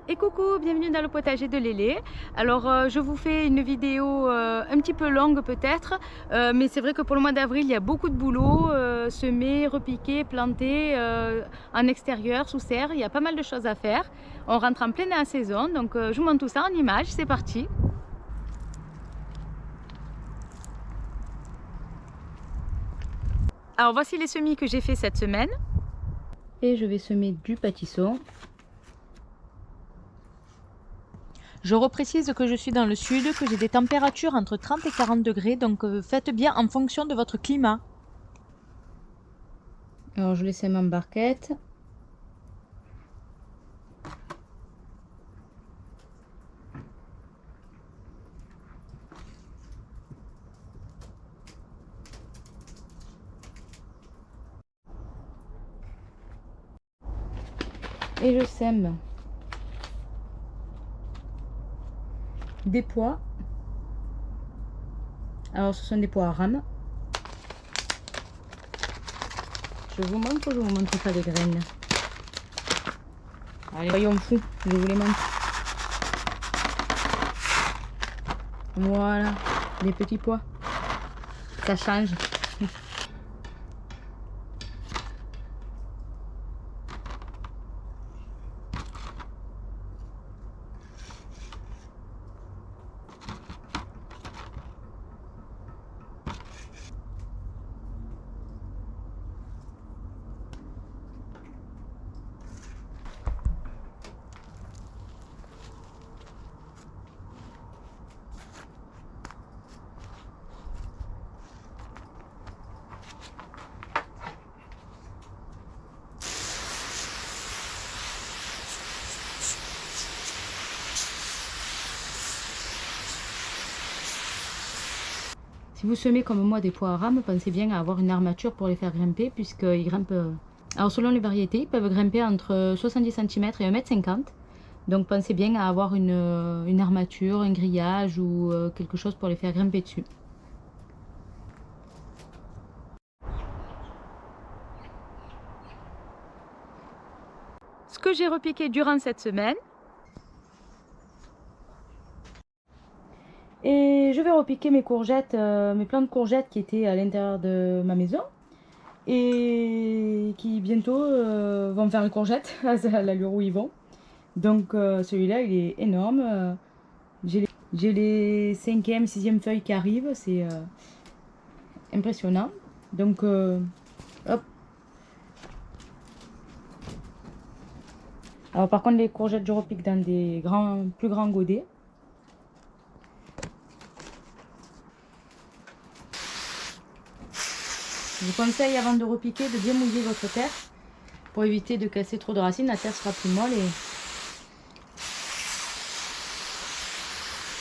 Et coucou, bienvenue dans le potager de Lélé. Alors je vous fais une vidéo un petit peu longue peut-être, mais c'est vrai que pour le mois d'avril il y a beaucoup de boulot, semer, repiquer, planter en extérieur, sous serre, il y a pas mal de choses à faire. On rentre en pleine saison, donc je vous montre tout ça en images, c'est parti. Alors voici les semis que j'ai fait cette semaine. Et je vais semer du pâtisson. Je reprécise que je suis dans le sud, que j'ai des températures entre 30 et 40 degrés, donc faites bien en fonction de votre climat. Alors je les sème en barquette. Et je sème des pois. Alors ce sont des pois à rames. Je vous montre pas les graines. Allez, voyons fou, je vous les montre. Voilà, des petits pois. Ça change. Si vous semez comme moi des pois à rames, pensez bien à avoir une armature pour les faire grimper, puisqu'ils grimpent. Alors selon les variétés, ils peuvent grimper entre 70 cm et 1,50 m. Donc pensez bien à avoir une armature, un grillage ou quelque chose pour les faire grimper dessus. Ce que j'ai repiqué durant cette semaine. Et je vais repiquer mes courgettes, mes plants de courgettes qui étaient à l'intérieur de ma maison et qui bientôt vont faire les courgettes à l'allure où ils vont. Donc celui-là il est énorme. J'ai les 5e, 6e feuilles qui arrivent, c'est impressionnant. Donc hop. Alors par contre les courgettes je repique dans des plus grands godets. Je vous conseille avant de repiquer de bien mouiller votre terre pour éviter de casser trop de racines. La terre sera plus molle et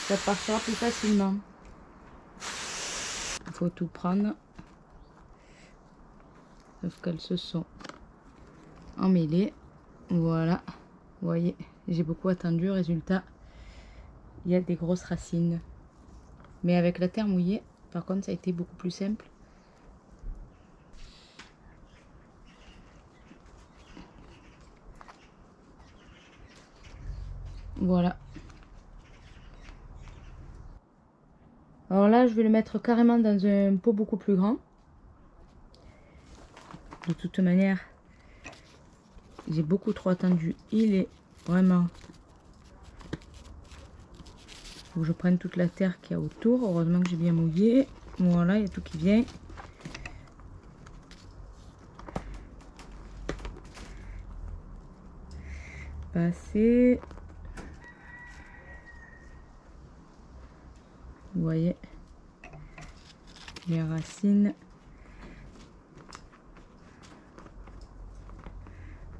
ça partira plus facilement. Il faut tout prendre. Sauf qu'elles se sont emmêlées. Voilà. Vous voyez, j'ai beaucoup attendu. Résultat, il y a des grosses racines. Mais avec la terre mouillée, par contre, ça a été beaucoup plus simple. Voilà. Alors là, je vais le mettre carrément dans un pot beaucoup plus grand. De toute manière, j'ai beaucoup trop attendu. Il est vraiment... Faut que je prenne toute la terre qu'il y a autour. Heureusement que j'ai bien mouillé. Voilà, il y a tout qui vient. Passer. Vous voyez les racines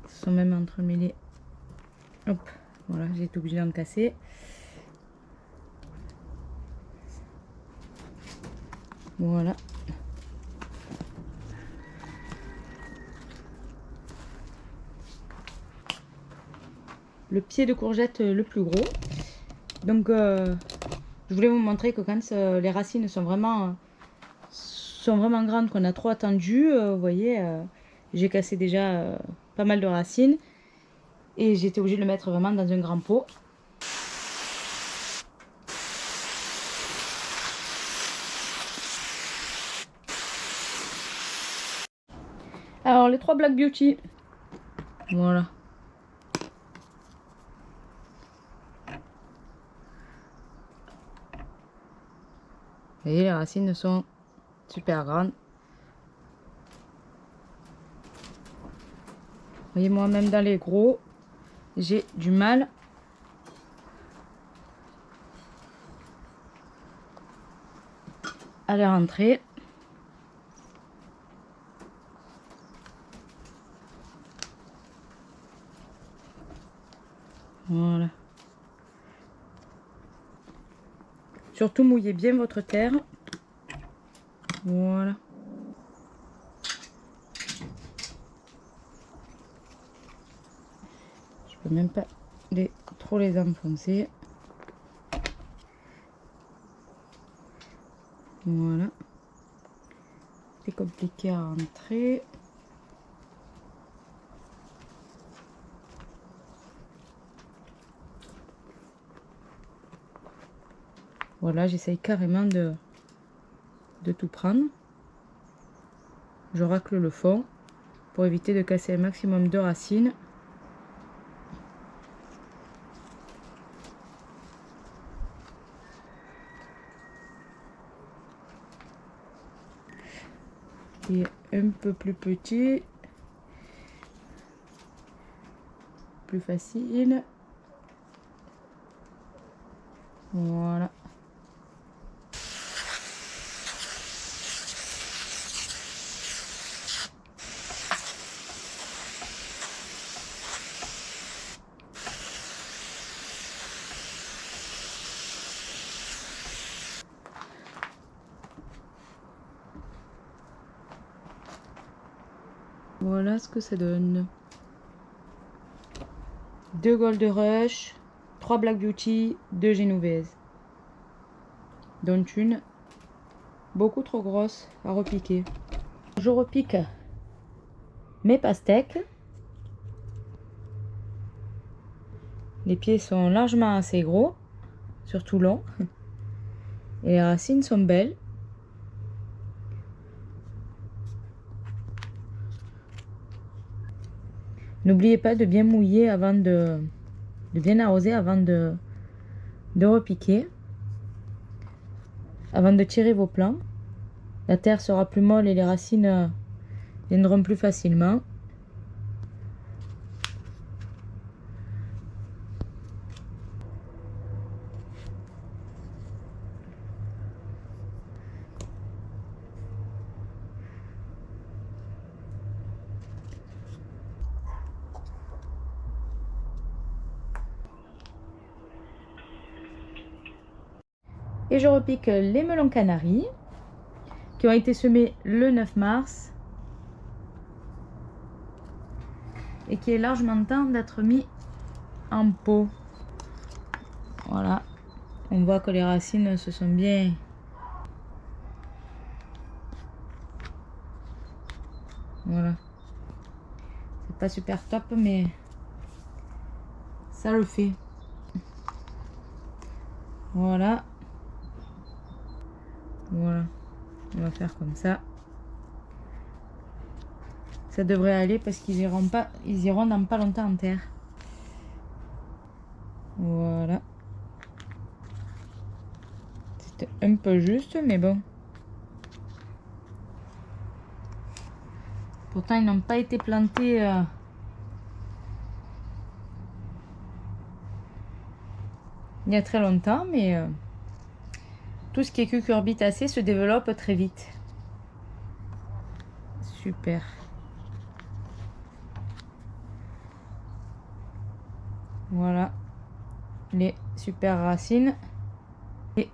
sont même entremêlées. Hop, voilà, j'ai été obligée d'en casser. Voilà. Le pied de courgette le plus gros. Donc je voulais vous montrer que quand les racines sont vraiment grandes, qu'on a trop attendu, vous voyez, j'ai cassé déjà pas mal de racines. Et j'étais obligée de le mettre vraiment dans un grand pot. Alors les 3 Black Beauty. Voilà. Vous voyez, les racines sont super grandes. Vous voyez, moi même dans les gros, j'ai du mal. À les rentrer. Voilà. Surtout mouillez bien votre terre. Voilà. Je peux même pas trop les enfoncer. Voilà. C'est compliqué à rentrer. Voilà, j'essaye carrément de tout prendre. Je racle le fond pour éviter de casser un maximum de racines. Et un peu plus petit, plus facile. Voilà. Voilà ce que ça donne. 2 Gold Rush, 3 Black Beauty, 2 Génouvaises. Dont une beaucoup trop grosse à repiquer. Je repique mes pastèques. Les pieds sont largement assez gros, surtout longs. Et les racines sont belles. N'oubliez pas de bien mouiller avant de bien arroser avant de repiquer. Avant de tirer vos plants. La terre sera plus molle et les racines viendront plus facilement. Et je repique les melons canaris qui ont été semés le 9 mars et qui est largement temps d'être mis en pot. Voilà, on voit que les racines se sont bien voilà, c'est pas super top mais ça le fait. Voilà. Voilà, on va faire comme ça. Ça devrait aller parce qu'ils iront dans pas longtemps en terre. Voilà. C'était un peu juste, mais bon. Pourtant, ils n'ont pas été plantés il y a très longtemps, mais tout ce qui est cucurbitacé se développe très vite. Super. Voilà les super racines. Et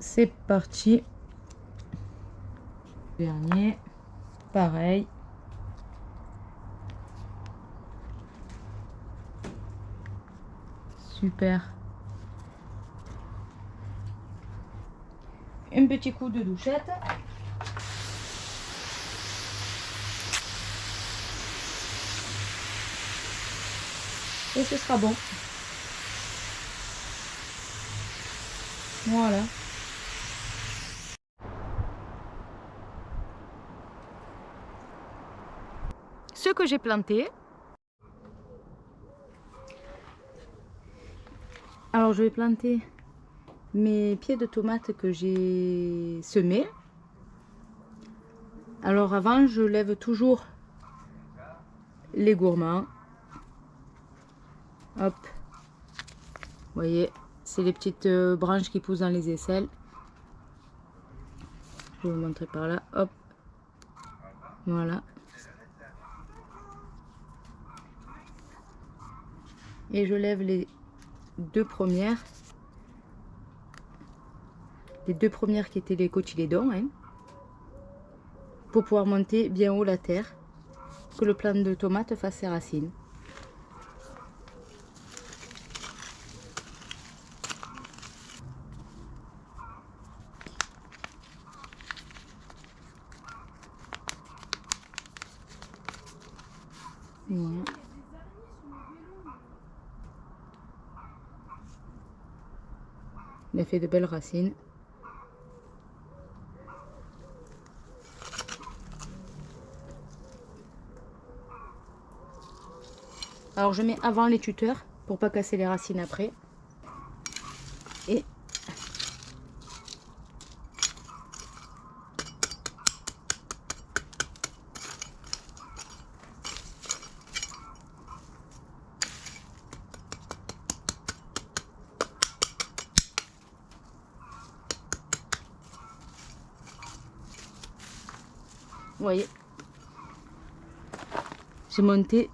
c'est parti. Dernier, pareil. Super. Un petit coup de douchette. et ce sera bon. Voilà. Ce que j'ai planté. Alors je vais planter mes pieds de tomates que j'ai semés. Alors avant, je lève toujours les gourmands. Hop. Vous voyez, c'est les petites branches qui poussent dans les aisselles. Je vais vous montrer par là. Hop. Voilà. Et je lève les deux premières. Les deux premières qui étaient les cotylédons. Hein, pour pouvoir monter bien haut la terre. Que le plant de tomate fasse ses racines. Voilà. Il a fait de belles racines. Alors je mets avant les tuteurs pour pas casser les racines après. Et vous voyez, j'ai monté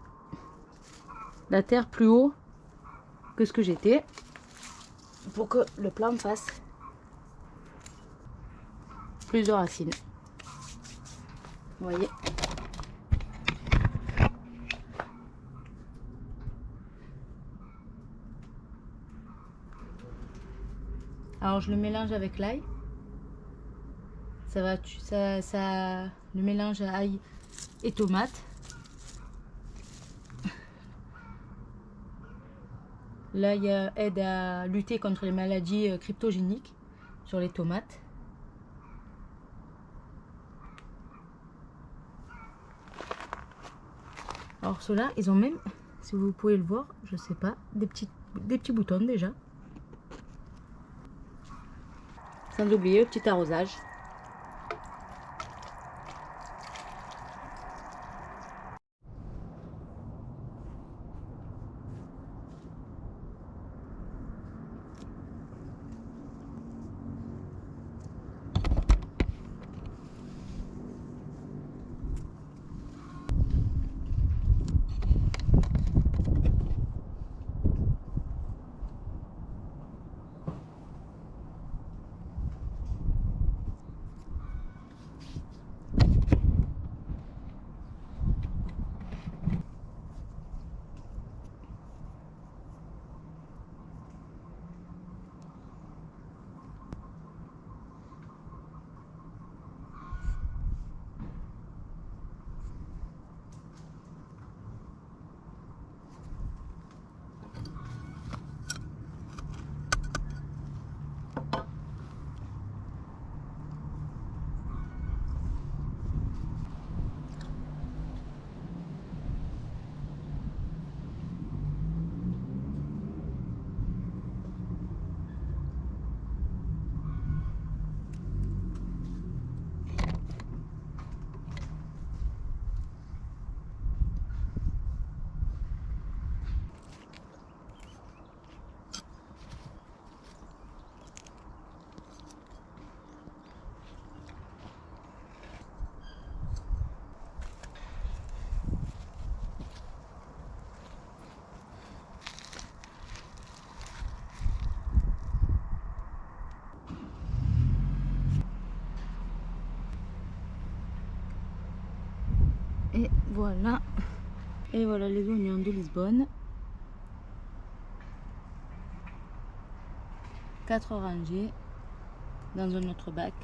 la terre plus haut que ce que j'étais pour que le plant fasse plus de racines. Vous voyez. Alors je le mélange avec l'ail. Ça va, le mélange à ail et tomate. L'ail aide à lutter contre les maladies cryptogéniques sur les tomates. Alors ceux-là, ils ont même, si vous pouvez le voir, je sais pas, des petits boutons déjà. Sans oublier le petit arrosage. Et voilà. Et voilà les oignons de Lisbonne. 4 rangées dans un autre bac,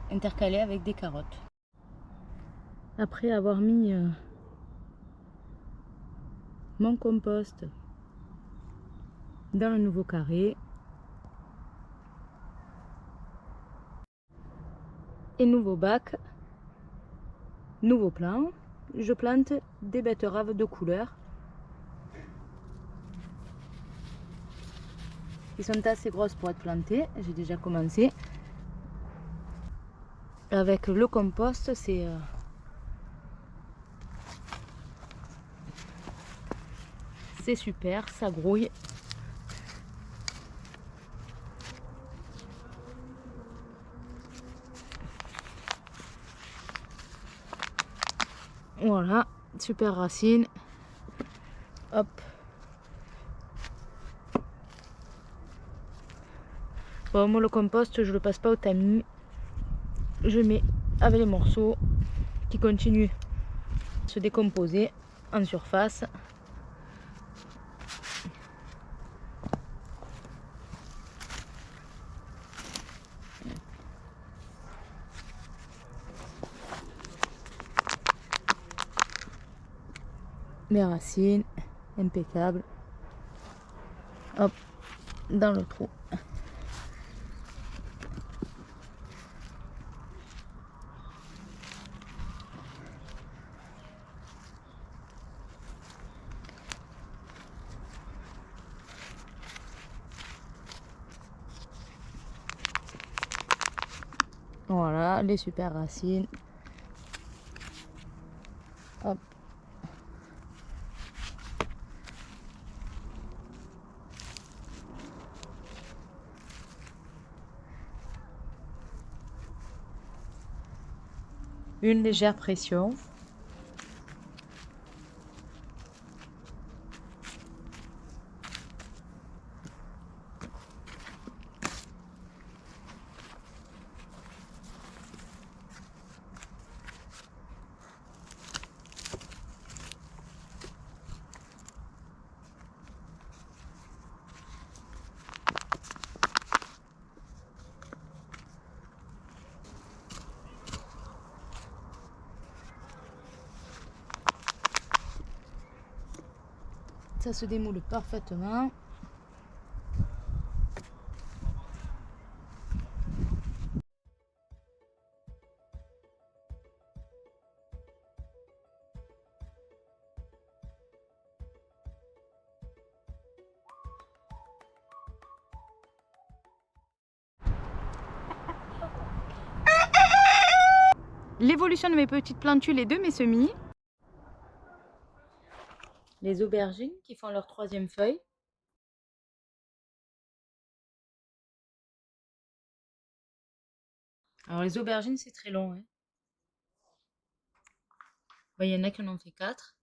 intercalé avec des carottes. Après avoir mis mon compost dans le nouveau carré. Et nouveau bac, nouveau plan. Je plante des betteraves de couleur qui sont assez grosses pour être plantées. J'ai déjà commencé. Avec le compost, c'est super, ça grouille. Voilà, super racine. Hop. Bon, moi le compost, je le passe pas au tamis. Je mets avec les morceaux qui continuent à se décomposer en surface. Les racines, impeccable. Hop, dans le trou. Voilà, les super racines. Hop. Une légère pression. Ça se démoule parfaitement. L'évolution de mes petites plantules et de mes semis. Les aubergines qui font leur 3e feuille. Alors les aubergines, c'est très long, hein. Il y en a qui en ont fait 4.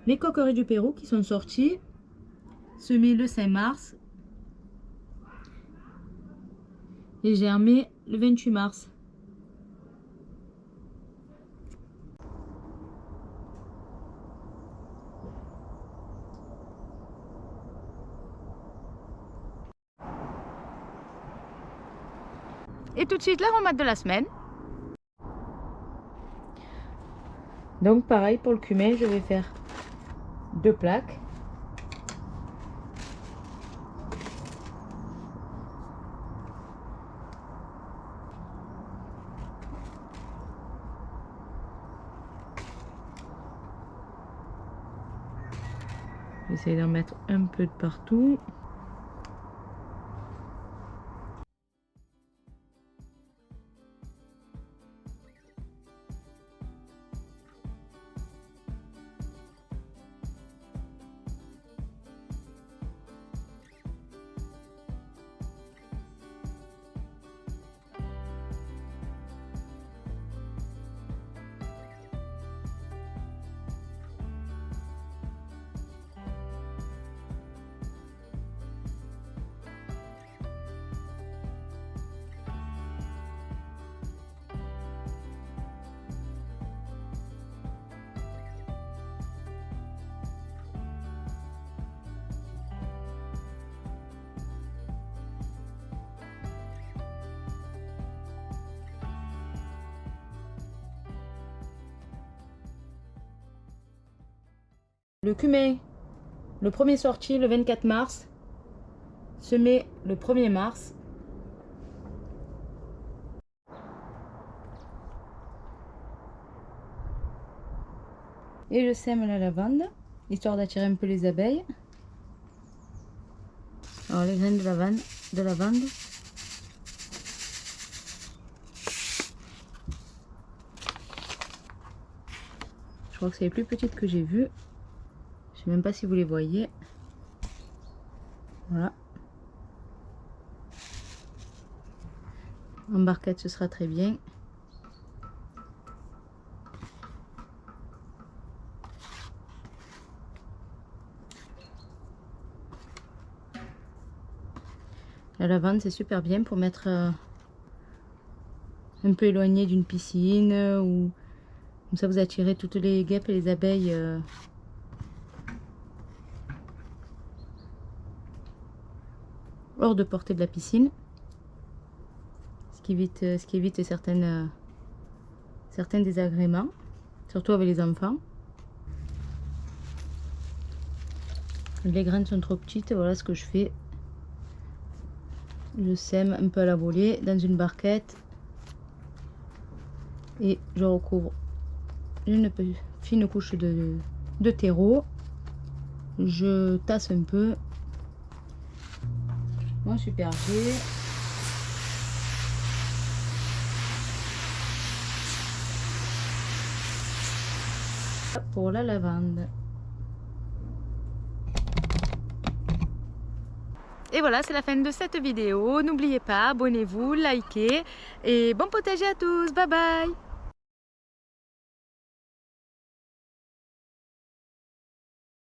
Les coquerets du Pérou qui sont sortis, semés le 5 mars et germés le 28 mars. Et tout de suite, l'aromate de la semaine. Donc pareil pour le cumin, je vais faire 2 plaques. J'essaie d'en mettre un peu de partout. le cumin, le premier sorti le 24 mars, semé le 1er mars. Et je sème la lavande, histoire d'attirer un peu les abeilles. Alors les graines de lavande. Je crois que c'est les plus petites que j'ai vues. Je sais même pas si vous les voyez. Voilà. En barquette, ce sera très bien. La lavande, c'est super bien pour mettre un peu éloigné d'une piscine ou comme ça vous attirez toutes les guêpes et les abeilles hors de portée de la piscine, ce qui évite certains désagréments, surtout avec les enfants. Les graines sont trop petites, voilà ce que je fais. Je sème un peu à la volée dans une barquette et je recouvre une fine couche de terreau. Je tasse un peu mon super G. Pour la lavande. Et voilà, c'est la fin de cette vidéo. N'oubliez pas, abonnez-vous, likez et bon potager à tous. Bye bye!